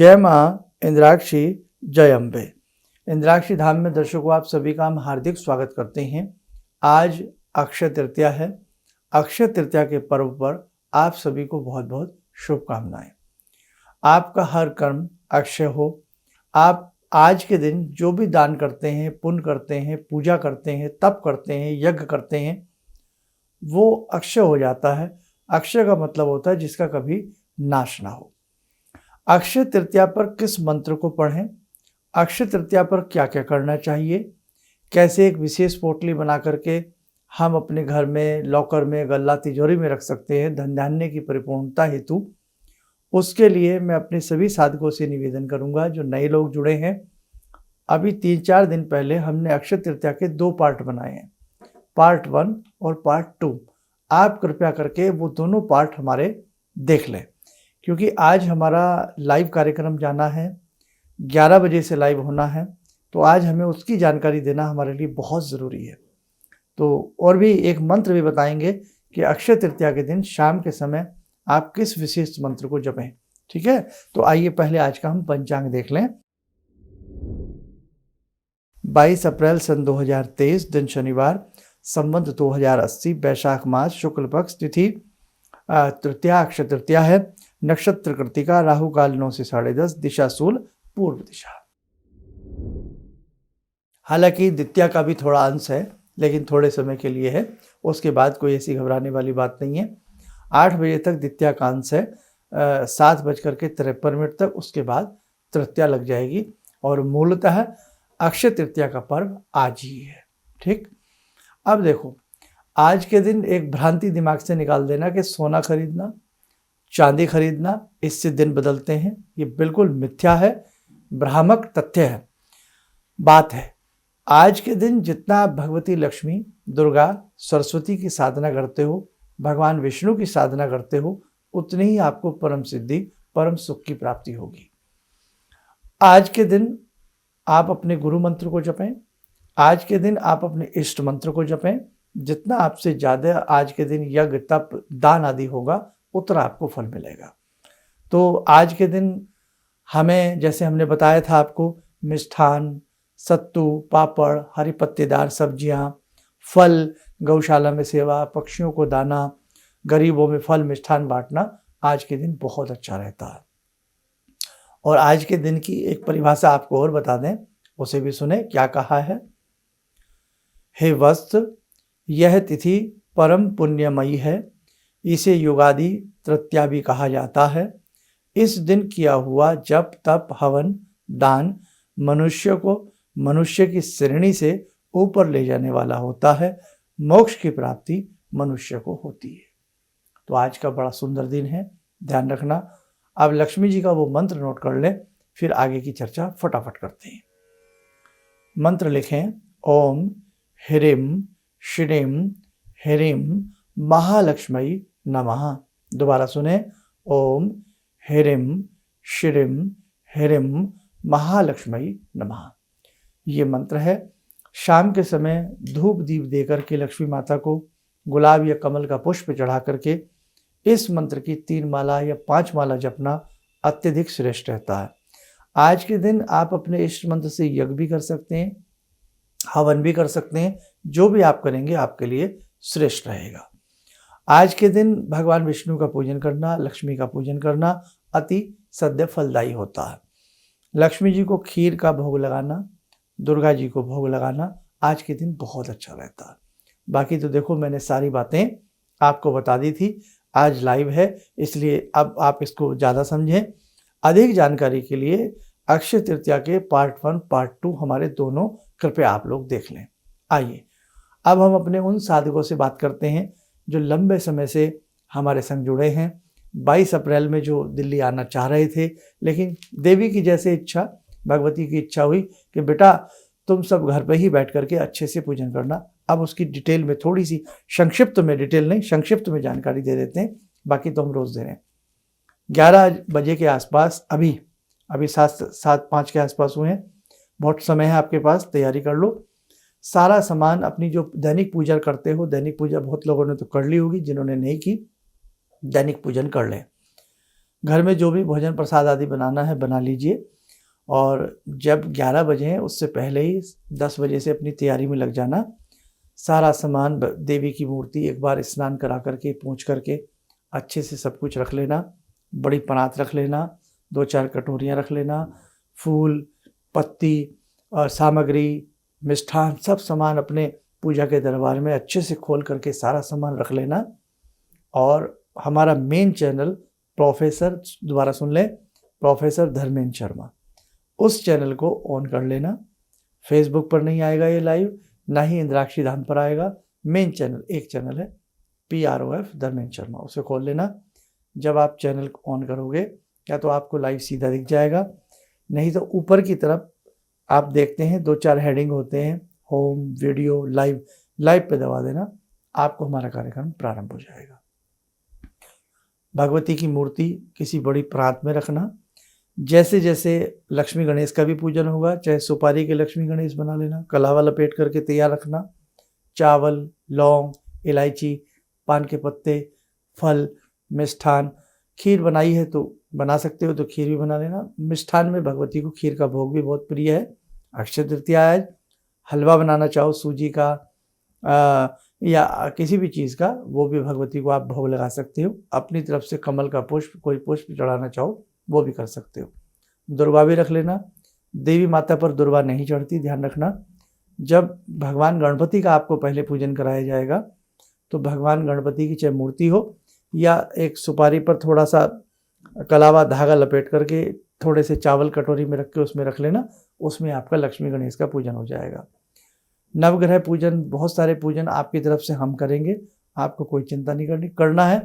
जय माँ इंद्राक्षी, जय अम्बे। इंद्राक्षी धाम में दर्शकों आप सभी का हम हार्दिक स्वागत करते हैं। आज अक्षय तृतीया है। अक्षय तृतीया के पर्व पर आप सभी को बहुत बहुत शुभकामनाएं। आपका हर कर्म अक्षय हो। आप आज के दिन जो भी दान करते हैं, पुण्य करते हैं, पूजा करते हैं, तप करते हैं, यज्ञ करते हैं, वो अक्षय हो जाता है। अक्षय का मतलब होता है जिसका कभी नाश ना हो। अक्षय तृतीया पर किस मंत्र को पढ़ें, अक्षय तृतीया पर क्या क्या करना चाहिए, कैसे एक विशेष पोटली बना करके हम अपने घर में, लॉकर में, गल्ला तिजोरी में रख सकते हैं धन धान्य की परिपूर्णता हेतु, उसके लिए मैं अपने सभी साधकों से निवेदन करूंगा। जो नए लोग जुड़े हैं, अभी 3-4 दिन पहले हमने अक्षय तृतीया के 2 पार्ट बनाए हैं, पार्ट 1 और पार्ट 2। आप कृपया करके वो दोनों पार्ट हमारे देख लें, क्योंकि आज हमारा लाइव कार्यक्रम जाना है, 11 बजे से लाइव होना है, तो आज हमें उसकी जानकारी देना हमारे लिए बहुत ज़रूरी है। तो और भी एक मंत्र भी बताएंगे कि अक्षय तृतीया के दिन शाम के समय आप किस विशेष मंत्र को जपें। ठीक है, तो आइए पहले आज का हम पंचांग देख लें। 22 अप्रैल सन 2023, दिन शनिवार, संवत 2080, वैशाख मास, शुक्ल पक्ष, तिथि तृतीया, अक्षय तृतीया है, नक्षत्र कृतिका, राहु काल 9 से 10:30, दिशा शूल, पूर्व दिशा। हालांकि द्वितीया का भी थोड़ा अंश है, लेकिन थोड़े समय के लिए है, उसके बाद कोई ऐसी घबराने वाली बात नहीं है। 8 बजे तक द्वितीया का अंश है, 7:53 तक, उसके बाद तृतीया लग जाएगी। और मूलतः अक्षय तृतीया का पर्व आज ही है। ठीक, अब देखो, आज के दिन एक भ्रांति दिमाग से निकाल देना कि सोना खरीदना, चांदी खरीदना, इससे दिन बदलते हैं, ये बिल्कुल मिथ्या है, भ्रामक तथ्य है, बात है। आज के दिन जितना आप भगवती लक्ष्मी, दुर्गा, सरस्वती की साधना करते हो, भगवान विष्णु की साधना करते हो, उतनी ही आपको परम सिद्धि, परम सुख की प्राप्ति होगी। आज के दिन आप अपने गुरु मंत्र को जपें, आज के दिन आप अपने इष्ट मंत्र को जपें। जितना आपसे ज़्यादा आज के दिन यज्ञ, तप, दान आदि होगा, उतना आपको फल मिलेगा। तो आज के दिन हमें, जैसे हमने बताया था आपको, मिष्ठान, सत्तू, पापड़, हरी पत्तेदार सब्जियां, फल, गौशाला में सेवा, पक्षियों को दाना, गरीबों में फल मिष्ठान बांटना आज के दिन बहुत अच्छा रहता है। और आज के दिन की एक परिभाषा आपको और बता दें, उसे भी सुने। क्या कहा है? हे वत्स, यह तिथि परम पुण्यमयी है, इसे युगादि तृतीया भी कहा जाता है। इस दिन किया हुआ जप, तप, हवन, दान मनुष्य को मनुष्य की श्रेणी से ऊपर ले जाने वाला होता है। मोक्ष की प्राप्ति मनुष्य को होती है। तो आज का बड़ा सुंदर दिन है, ध्यान रखना। अब लक्ष्मी जी का वो मंत्र नोट कर लें, फिर आगे की चर्चा फटाफट करते हैं। मंत्र लिखें, ओम ह्रीं श्रीं ह्रीं महालक्ष्मी नमः। दोबारा सुने, ओम ह्रीं श्रीं ह्रीं महालक्ष्मी नमः। ये मंत्र है। शाम के समय धूप दीप देकर के लक्ष्मी माता को गुलाब या कमल का पुष्प चढ़ा करके इस मंत्र की 3 माला या 5 माला जपना अत्यधिक श्रेष्ठ रहता है। आज के दिन आप अपने इष्ट मंत्र से यज्ञ भी कर सकते हैं, हवन भी कर सकते हैं। जो भी आप करेंगे आपके लिए श्रेष्ठ रहेगा। आज के दिन भगवान विष्णु का पूजन करना, लक्ष्मी का पूजन करना अति सद्य फलदायी होता है। लक्ष्मी जी को खीर का भोग लगाना, दुर्गा जी को भोग लगाना आज के दिन बहुत अच्छा रहता है। बाकी तो देखो, मैंने सारी बातें आपको बता दी थी। आज लाइव है, इसलिए अब आप इसको ज़्यादा समझें। अधिक जानकारी के लिए अक्षय तृतीया के पार्ट 1, पार्ट 2 हमारे दोनों कृपया आप लोग देख लें। आइए अब हम अपने उन साधकों से बात करते हैं जो लंबे समय से हमारे संग जुड़े हैं। 22 अप्रैल में जो दिल्ली आना चाह रहे थे, लेकिन देवी की जैसे इच्छा, भगवती की इच्छा हुई कि बेटा तुम सब घर पे ही बैठ करके अच्छे से पूजन करना। अब उसकी डिटेल में थोड़ी सी, संक्षिप्त में, डिटेल नहीं, संक्षिप्त में जानकारी दे देते हैं, बाकी तो हम रोज़ दे रहे हैं। 11 बजे के आसपास, अभी 7:05 के आसपास हुए हैं, बहुत समय है आपके पास, तैयारी कर लो। सारा सामान, अपनी जो दैनिक पूजा करते हो, दैनिक पूजा बहुत लोगों ने तो कर ली होगी, जिन्होंने नहीं की दैनिक पूजन कर लें। घर में जो भी भोजन प्रसाद आदि बनाना है बना लीजिए, और जब 11 बजे हैं उससे पहले ही 10 बजे से अपनी तैयारी में लग जाना। सारा सामान, देवी की मूर्ति एक बार स्नान करा करके पोंछ करके अच्छे से सब कुछ रख लेना, बड़ी परात रख लेना, 2-4 कटोरियाँ रख लेना, फूल पत्ती और सामग्री, मिष्ठान, सब सामान अपने पूजा के दरबार में अच्छे से खोल करके सारा सामान रख लेना। और हमारा मेन चैनल प्रोफेसर, दोबारा सुन लें, प्रोफेसर धर्मेंद्र शर्मा, उस चैनल को ऑन कर लेना। फेसबुक पर नहीं आएगा ये लाइव, ना ही इंद्राक्षी धाम पर आएगा। मेन चैनल एक चैनल है PROF धर्मेंद्र शर्मा, उसे खोल लेना। जब आप चैनल को ऑन करोगे या तो आपको लाइव सीधा दिख जाएगा, नहीं तो ऊपर की तरफ आप देखते हैं 2-4 हेडिंग होते हैं, होम, वीडियो, लाइव। लाइव पे दबा देना, आपको हमारा कार्यक्रम प्रारंभ हो जाएगा। भगवती की मूर्ति किसी बड़ी परात में रखना। जैसे जैसे लक्ष्मी गणेश का भी पूजन होगा, चाहे सुपारी के लक्ष्मी गणेश बना लेना, कलावा लपेट करके तैयार रखना। चावल, लौंग, इलायची, पान के पत्ते, फल, मिष्ठान, खीर बनाई है तो बना सकते हो तो खीर भी बना लेना। मिष्ठान में भगवती को खीर का भोग भी बहुत प्रिय है। अक्षय तृतीया है, हलवा बनाना चाहो सूजी का या किसी भी चीज़ का, वो भी भगवती को आप भोग लगा सकते हो। अपनी तरफ से कमल का पुष्प, कोई पुष्प चढ़ाना चाहो वो भी कर सकते हो। दुर्वा भी रख लेना। देवी माता पर दुर्वा नहीं चढ़ती, ध्यान रखना। जब भगवान गणपति का आपको पहले पूजन कराया जाएगा तो भगवान गणपति की चाहे मूर्ति हो या एक सुपारी पर थोड़ा सा कलावा धागा लपेट करके थोड़े से चावल कटोरी में रख के उसमें रख लेना, उसमें आपका लक्ष्मी गणेश का पूजन हो जाएगा। नवग्रह पूजन, बहुत सारे पूजन आपकी तरफ से हम करेंगे, आपको कोई चिंता नहीं करनी। करना है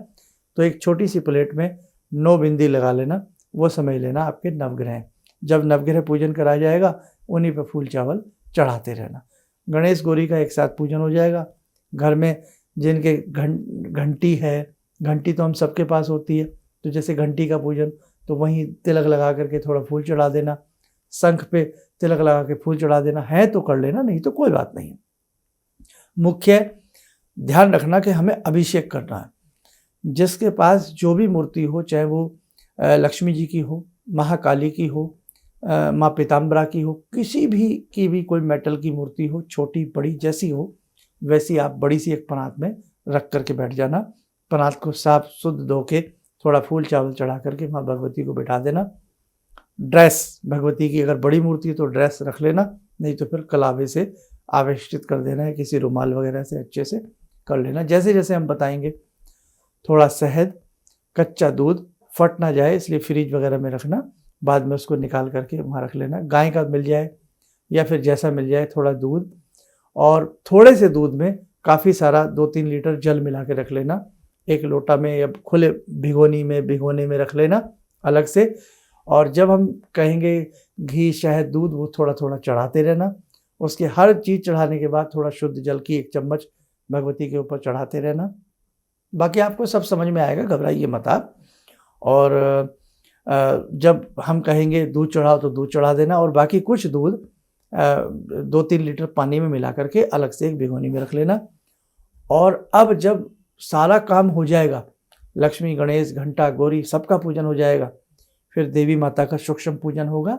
तो एक छोटी सी प्लेट में 9 बिंदी लगा लेना, वो समझ लेना आपके नवग्रह। जब नवग्रह पूजन कराया जाएगा उन्हीं पर फूल चावल चढ़ाते रहना। गणेश गौरी का एक साथ पूजन हो जाएगा। घर में जिनके घंटी है, घंटी तो हम सबके पास होती है, तो जैसे घंटी का पूजन तो वहीं तिलक लगा करके थोड़ा फूल चढ़ा देना, शंख पे तिलक लगा के फूल चढ़ा देना है तो कर लेना, नहीं तो कोई बात नहीं। मुख्य ध्यान रखना कि हमें अभिषेक करना है। जिसके पास जो भी मूर्ति हो, चाहे वो लक्ष्मी जी की हो, महाकाली की हो, माँ पीताम्बरा की हो, किसी भी की भी कोई मेटल की मूर्ति हो, छोटी बड़ी जैसी हो वैसी आप बड़ी सी एक परात में रख करके बैठ जाना। परात को साफ शुद्ध धो के थोड़ा फूल चावल चढ़ा करके माँ भगवती को बिठा देना। ड्रेस, भगवती की अगर बड़ी मूर्ति है तो ड्रेस रख लेना, नहीं तो फिर कलावे से आवेष्टित कर देना है, किसी रुमाल वगैरह से अच्छे से कर लेना। जैसे जैसे हम बताएंगे, थोड़ा शहद, कच्चा दूध, फट ना जाए इसलिए फ्रिज वगैरह में रखना, बाद में उसको निकाल करके वहाँ रख लेना। गाय का मिल जाए या फिर जैसा मिल जाए, थोड़ा दूध, और थोड़े से दूध में काफ़ी सारा 2-3 लीटर जल मिला के रख लेना। एक लोटा में या खुले भिगोने में रख लेना अलग से। और जब हम कहेंगे घी, शहद, दूध, वो थोड़ा थोड़ा चढ़ाते रहना। उसके हर चीज़ चढ़ाने के बाद थोड़ा शुद्ध जल की 1 चम्मच भगवती के ऊपर चढ़ाते रहना। बाकी आपको सब समझ में आएगा, घबराइए मत आप। और जब हम कहेंगे दूध चढ़ाओ तो दूध चढ़ा देना, और बाकी कुछ दूध 2-3 लीटर पानी में मिला करके अलग से एक भिगोनी में रख लेना। और अब जब सारा काम हो जाएगा, लक्ष्मी, गणेश, घंटा, गौरी सबका पूजन हो जाएगा, फिर देवी माता का सूक्ष्म पूजन होगा।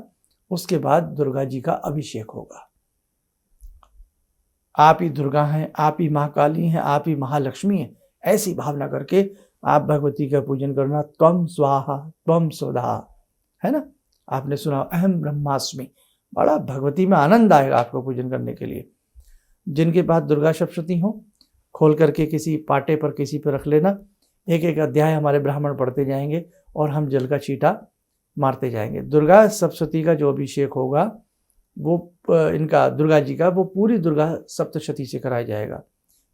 उसके बाद दुर्गा जी का अभिषेक होगा। आप ही दुर्गा हैं, आप ही महाकाली हैं, आप ही महालक्ष्मी हैं, ऐसी भावना करके आप भगवती का पूजन करना। त्वम स्वाहा त्वम स्वधा, है ना, आपने सुना, अहम ब्रह्मास्मि। बड़ा भगवती में आनंद आएगा आपको पूजन करने के लिए। जिनके पास दुर्गा सप्तशती हो, खोल करके किसी पाटे पर किसी पर रख लेना। एक एक अध्याय हमारे ब्राह्मण पढ़ते जाएंगे और हम जल का छींटा मारते जाएंगे। दुर्गा सप्तशती का जो अभिषेक होगा वो इनका दुर्गा जी का, वो पूरी दुर्गा सप्तशती से कराया जाएगा।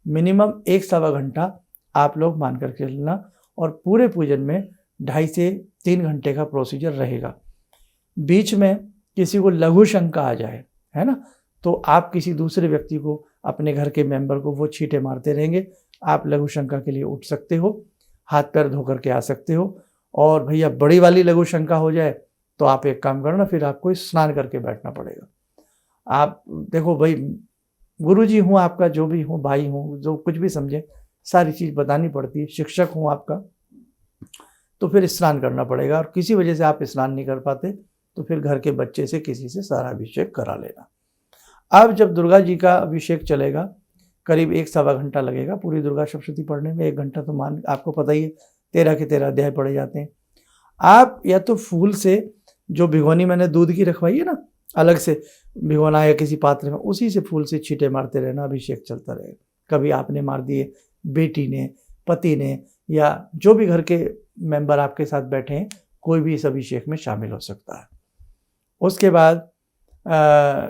मिनिमम 1-1.25 घंटा आप लोग मान कर चलना, और पूरे पूजन में 2.5 से 3 घंटे का प्रोसीजर रहेगा। बीच में किसी को लघु शंका आ जाए, है ना, तो आप किसी दूसरे व्यक्ति को, अपने घर के मेंबर को वो छींटे मारते रहेंगे। आप लघु शंका के लिए उठ सकते हो, हाथ पैर धो करके आ सकते हो। और भैया बड़ी वाली लघु शंका हो जाए तो आप एक काम करना, फिर आपको स्नान करके बैठना पड़ेगा। आप देखो भाई, गुरु जी हूँ आपका, जो भी हूँ, भाई हूँ, जो कुछ भी समझे, सारी चीज़ बतानी पड़ती है, शिक्षक हूँ आपका। तो फिर स्नान करना पड़ेगा, और किसी वजह से आप स्नान नहीं कर पाते तो फिर घर के बच्चे से किसी से सारा अभिषेक करा लेना। अब जब दुर्गा जी का अभिषेक चलेगा, करीब 1-1.25 घंटा लगेगा पूरी दुर्गा सप्तशती पढ़ने में। 1 घंटा तो मान आपको पता ही है, 13 के 13 अध्याय पढ़े जाते हैं। आप या तो फूल से, जो भिगोनी मैंने दूध की रखवाई है ना, अलग से भिगोना है किसी पात्र में, उसी से फूल से छींटे मारते रहना, अभिषेक चलता रहेगा। कभी आपने मार दिए, बेटी ने, पति ने, या जो भी घर के मेंबर आपके साथ बैठे हैं, कोई भी इस अभिषेक में शामिल हो सकता है। उसके बाद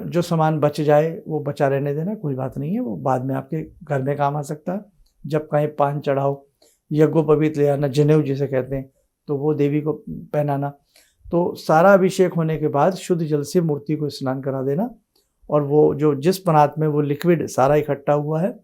जो सामान बच जाए वो बचा रहने देना, कोई बात नहीं है, वो बाद में आपके घर में काम आ सकता है। जब कहीं पान चढ़ाओ, यज्ञोपवीत ले आना, जनेऊ जिसे कहते हैं, तो वो देवी को पहनाना। तो सारा अभिषेक होने के बाद शुद्ध जल से मूर्ति को स्नान करा देना, और वो जो जिस पनात में वो लिक्विड सारा इकट्ठा हुआ है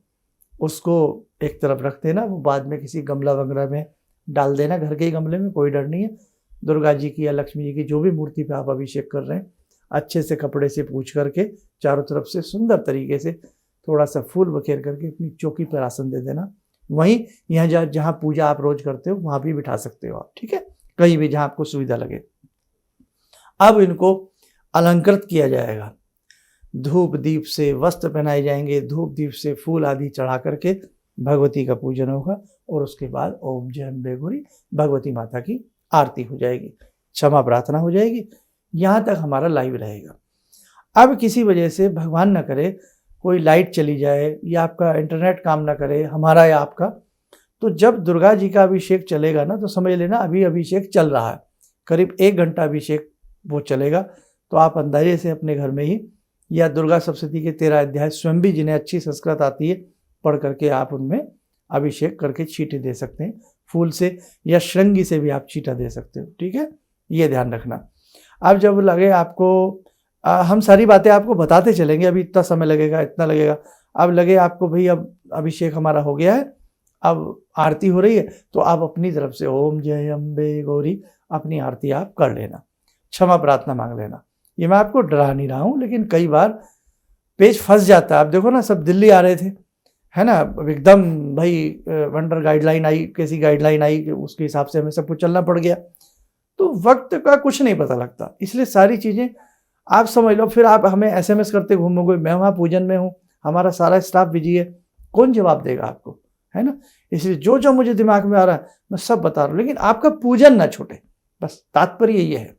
उसको एक तरफ रख देना। वो बाद में किसी गमला वगैरह में डाल देना, घर के ही गमले में, कोई डर नहीं है। दुर्गा जी की या लक्ष्मी जी की जो भी मूर्ति पे आप अभिषेक कर रहे हैं, अच्छे से कपड़े से पूछ करके चारों तरफ से सुंदर तरीके से थोड़ा सा फूल बखेर करके अपनी चौकी पर आसन दे देना। वहीं यहाँ जहाँ पूजा आप रोज करते हो वहाँ भी बिठा सकते हो आप, ठीक है, कहीं भी जहाँ आपको सुविधा लगे। अब इनको अलंकृत किया जाएगा, धूप दीप से वस्त्र पहनाए जाएंगे, धूप दीप से फूल आदि चढ़ा करके भगवती का पूजन होगा, और उसके बाद ओम जय अम्बे गौरी भगवती माता की आरती हो जाएगी, क्षमा प्रार्थना हो जाएगी। यहाँ तक हमारा लाइव रहेगा। अब किसी वजह से भगवान न करे कोई लाइट चली जाए या आपका इंटरनेट काम ना करे, हमारा या आपका, तो जब दुर्गा जी का अभिषेक चलेगा ना, तो समझ लेना अभी अभिषेक चल रहा है, करीब 1 घंटा अभिषेक वो चलेगा। तो आप अंदाजे से अपने घर में ही या दुर्गा सप्तशती के 13 अध्याय स्वयं भी, जिन्हें अच्छी संस्कृत आती है, पढ़ करके आप उनमें अभिषेक करके छींटे दे सकते हैं फूल से, या श्रृंगी से भी आप छींटा दे सकते हो, ठीक है, ये ध्यान रखना। अब जब लगे आपको, हम सारी बातें आपको बताते चलेंगे, अभी इतना समय लगेगा, इतना लगेगा। अब लगे आपको भाई अब अभिषेक हमारा हो गया है, अब आरती हो रही है, तो आप अपनी तरफ से ओम जय अम्बे गौरी अपनी आरती आप कर लेना, क्षमा प्रार्थना मांग लेना। ये मैं आपको डरा नहीं रहा हूँ, लेकिन कई बार पेज फंस जाता है। आप देखो ना, सब दिल्ली आ रहे थे, है ना, एकदम भाई वंडर गाइडलाइन आई, कैसी गाइडलाइन आई, उसके हिसाब से हमें सब कुछ चलना पड़ गया। तो वक्त का कुछ नहीं पता लगता, इसलिए सारी चीज़ें आप समझ लो। फिर आप हमें SMS करते घूमोगे, मैं वहाँ पूजन में हूँ, हमारा सारा स्टाफ बिजी है, कौन जवाब देगा आपको, है ना। इसलिए जो जो मुझे दिमाग में आ रहा है मैं सब बता रहा हूँ, लेकिन आपका पूजन ना छूटे, बस तात्पर्य ये है।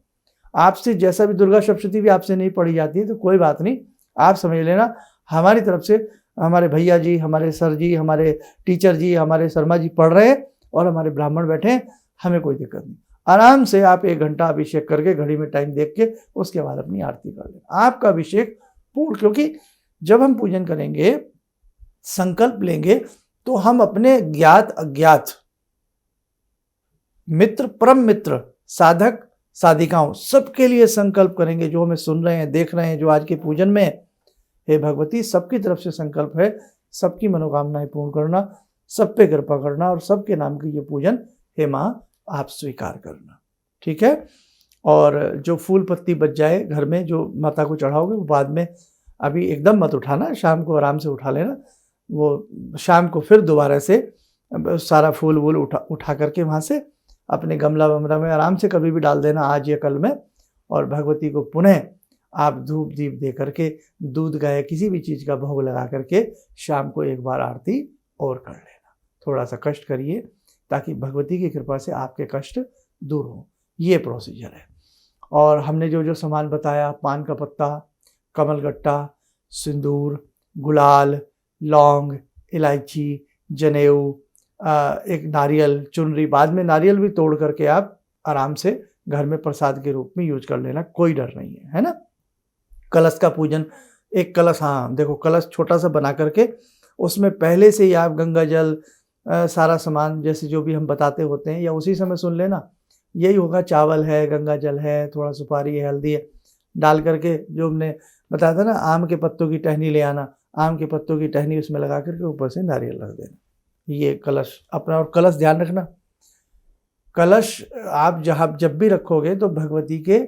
आपसे जैसा भी दुर्गा सप्तशती भी आपसे नहीं पढ़ी जाती है तो कोई बात नहीं, आप समझ लेना हमारी तरफ से हमारे भैया जी, हमारे सर जी, हमारे टीचर जी, हमारे शर्मा जी पढ़ रहे हैं और हमारे ब्राह्मण बैठे हैं, हमें कोई दिक्कत नहीं। आराम से आप 1 घंटा अभिषेक करके घड़ी में टाइम देख के उसके बाद अपनी आरती कर लेना, आपका अभिषेक पूर्ण। क्योंकि जब हम पूजन करेंगे, संकल्प लेंगे, तो हम अपने ज्ञात अज्ञात मित्र, परम मित्र, साधक साधिकाओं सबके लिए संकल्प करेंगे, जो हमें सुन रहे हैं, देख रहे हैं, जो आज के पूजन में। हे भगवती, सबकी तरफ से संकल्प है, सबकी मनोकामनाएं पूर्ण करना, सब पे कृपा करना, और सबके नाम की ये पूजन हे माँ आप स्वीकार करना, ठीक है। और जो फूल पत्ती बच जाए घर में, जो माता को चढ़ाओगे, वो बाद में, अभी एकदम मत उठाना, शाम को आराम से उठा लेना। वो शाम को फिर दोबारा से सारा फूल वूल उठा करके वहाँ से अपने गमला वमला में आराम से कभी भी डाल देना, आज या कल में। और भगवती को पुनः आप धूप दीप दे करके, दूध का या किसी भी चीज़ का भोग लगा करके शाम को एक बार आरती और कर लेना। थोड़ा सा कष्ट करिए ताकि भगवती की कृपा से आपके कष्ट दूर हो, ये प्रोसीजर है। और हमने जो जो सामान बताया, पान का पत्ता, कमलगट्टा, सिंदूर, गुलाल, लौंग, इलायची, जनेऊ, एक नारियल, चुनरी, बाद में नारियल भी तोड़ करके आप आराम से घर में प्रसाद के रूप में यूज कर लेना, कोई डर नहीं है, है ना। कलश का पूजन, एक कलश, हाँ देखो, कलश छोटा सा बना करके उसमें पहले से ही आप गंगा जल, सारा सामान जैसे जो भी हम बताते होते हैं, या उसी समय सुन लेना, यही होगा। चावल है, गंगा जल है, थोड़ा सुपारी है, हल्दी है, डाल करके जो हमने बताया था ना, आम के पत्तों की टहनी ले आना, आम के पत्तों की टहनी उसमें लगा करके ऊपर से नारियल रख देना, ये कलश अपना। और कलश ध्यान रखना, कलश आप जब भी रखोगे तो भगवती के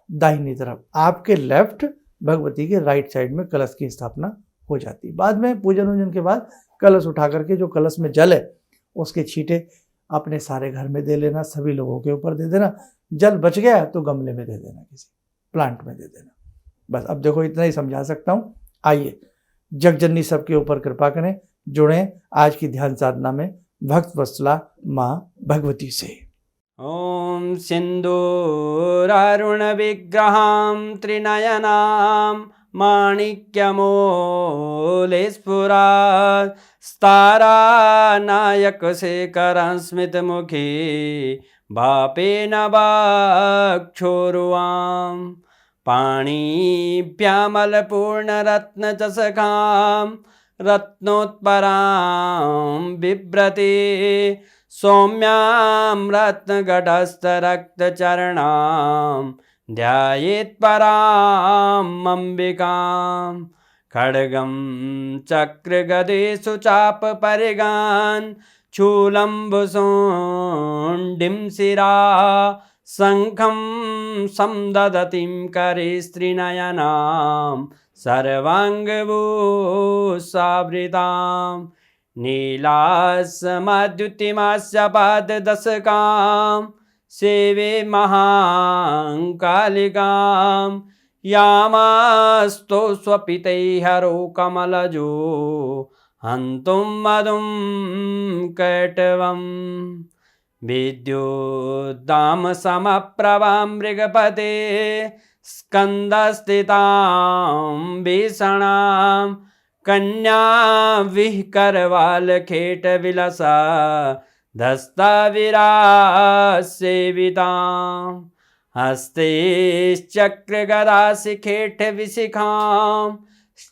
दाहिनी तरफ, आपके लेफ्ट, भगवती के राइट साइड में कलश की स्थापना हो जाती है। बाद में पूजन वूजन के बाद कलश उठा करके जो कलश में जल है उसके छींटे अपने सारे घर में दे लेना, सभी लोगों के ऊपर दे देना। जल बच गया तो गमले में दे देना, किसी प्लांट में दे देना। बस अब देखो इतना ही समझा सकता हूँ। आइए जगजननी सबके ऊपर कृपा करें। जुड़ें आज की ध्यान साधना में भक्त वत्सला माँ भगवती से। ॐ सिन्दूरारुण विग्रहां त्रिनयनां माणिक्यमूले स्फुरात् स्तारानायकशेखरं स्मितमुखी भापेन वक्षोरुवां पाणिभ्यामलपूर्णरत्नचषकां रत्नोत्परां बिभ्रति सौम्यां रत्नघटस्थरक्तचरणां ध्यायेत् पराम् अम्बिकां खड्गं चक्रगदेषु चापपरिगान् शूलम्बुशोण्डिं शिरा शङ्खं संदधतीं करे स्त्रीनयनां सर्वाङ्गभूषावृतां नीलासमद्युतिमास्य पाददशकां सेवे महाकालिकां यामास्तो स्वपितैहरो कमलजो हन्तुं मधुं कैटवम् विद्युद्दामसमप्रभां मृगपते स्कन्दस्थितां भीषणां कन्या विहकरवालखेटविलसा धस्ताविरासेवितां हस्तैश्चक्रगदाशिखेटविशिखां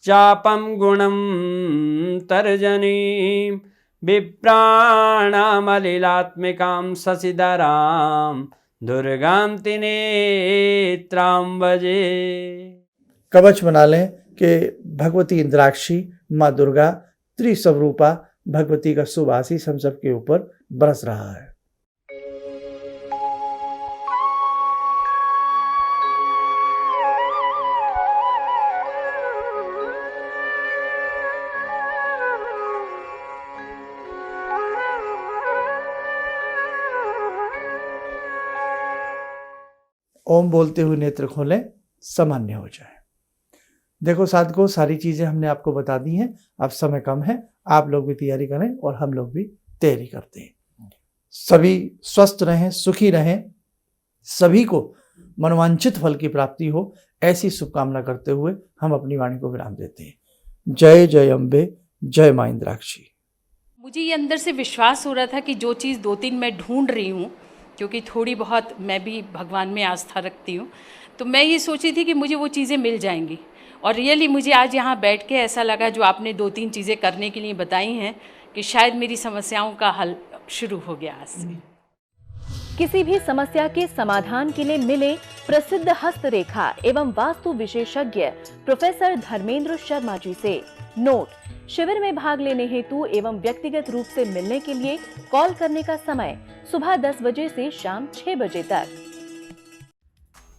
चापं गुणं तर्जनीं विप्राणामलिलात्मिकां शशिधरां दुर्गां त्रिनेत्रां भजे। कवच बना लें कि भगवती इंद्राक्षी माँ दुर्गा त्रिस्वरूपा भगवती का शुभ आशीष हम सबके ऊपर बरस रहा है। ओम बोलते हुए नेत्र खोलें, सामान्य हो जाए। देखो साधकों, सारी चीज़ें हमने आपको बता दी हैं। अब समय कम है, आप लोग भी तैयारी करें और हम लोग भी तैयारी करते हैं। सभी स्वस्थ रहें, सुखी रहें, सभी को मनोवांछित फल की प्राप्ति हो, ऐसी शुभकामना करते हुए हम अपनी वाणी को विराम देते हैं। जय जय अम्बे, जय माँ इंद्राक्षी। मुझे ये अंदर से विश्वास हो रहा था कि जो चीज़ 2-3 मैं ढूंढ रही हूँ, क्योंकि थोड़ी बहुत मैं भी भगवान में आस्था रखती हूँ, तो मैं ये सोची थी कि मुझे वो चीज़ें मिल जाएंगी। और रियली मुझे आज यहाँ बैठ के ऐसा लगा, जो आपने 2-3 चीज़ें करने के लिए बताई हैं, कि शायद मेरी समस्याओं का हल शुरू हो गया आज से। किसी भी समस्या के समाधान के लिए मिले प्रसिद्ध हस्तरेखा एवं वास्तु विशेषज्ञ प्रोफेसर धर्मेंद्र शर्मा जी से। नोट: शिविर में भाग लेने हेतु एवं व्यक्तिगत रूप से मिलने के लिए कॉल करने का समय सुबह 10 बजे से शाम 6 बजे तक।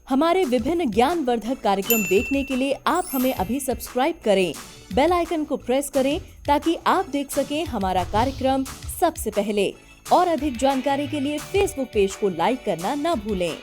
हमारे विभिन्न ज्ञानवर्धक कार्यक्रम देखने के लिए आप हमें अभी सब्सक्राइब करें, बेल आइकन को प्रेस करें ताकि आप देख सकें हमारा कार्यक्रम सबसे पहले। और अधिक जानकारी के लिए फेसबुक पेज को लाइक करना न भूलें।